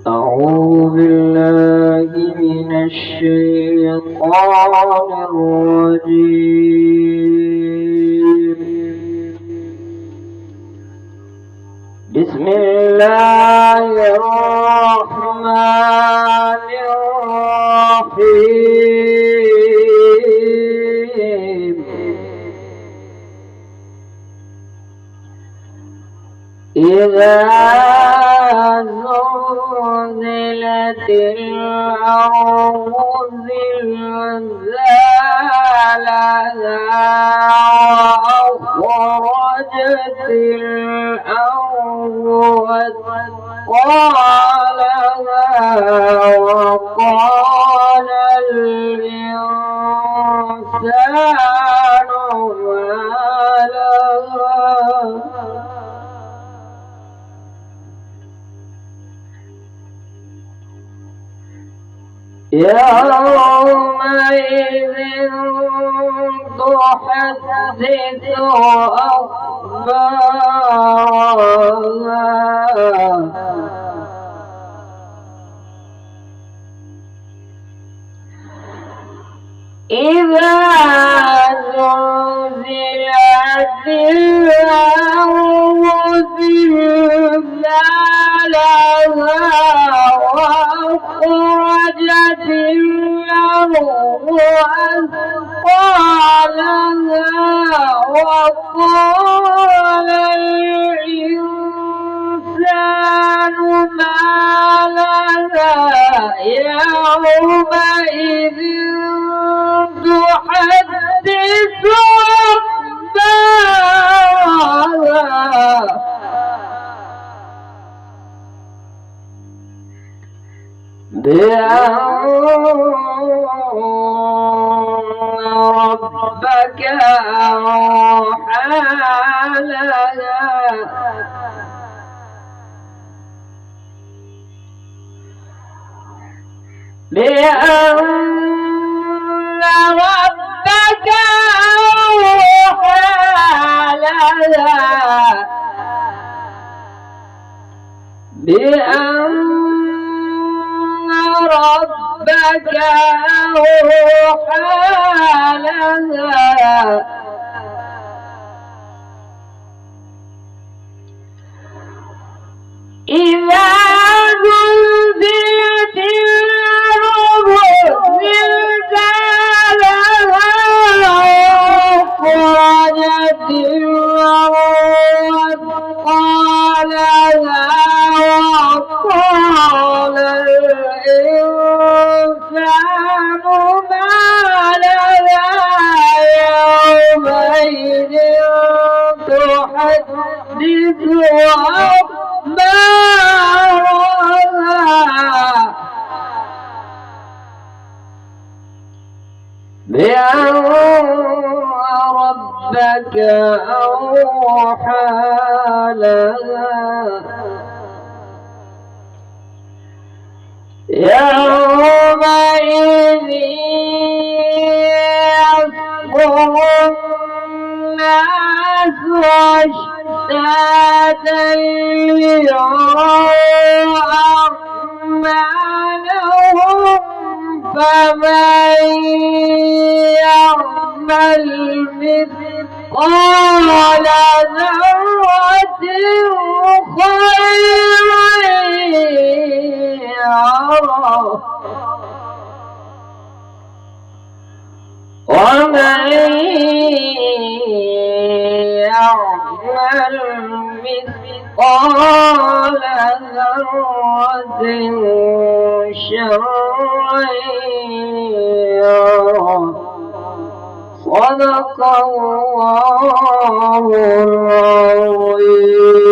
أعوذ بالله من الشيطان الرجيم. بسم الله الرحمن الرحيم. إذا زلزلت الأرض زلزالها وأخرجت الأرض أثقالها وقال الإنسان ما لها يومئذ تحدث أخبارها إذا زلزلت الأرض زلزالها وأخرجت الأرض أثقالها وقال الإنسان ما لها يومئذ تحدث أخبارها بأن ربك أوحى لها بأن ربك أوحى لها بأن ربك أوحى لها إذا زلزلت الأرض زلزالها وأخرجت الأرض أثقالها وقال الإنسان ما لها يومئذ تحدث أخبارها بأن ربك أوحى لها يومئذ يصدر الناس أشتاتا ليروا أعمالهم فمن يعمل مثقال ذرة خيرا يره ومن يعمل مثقال ذرة شرا يره صدق الله العظيم.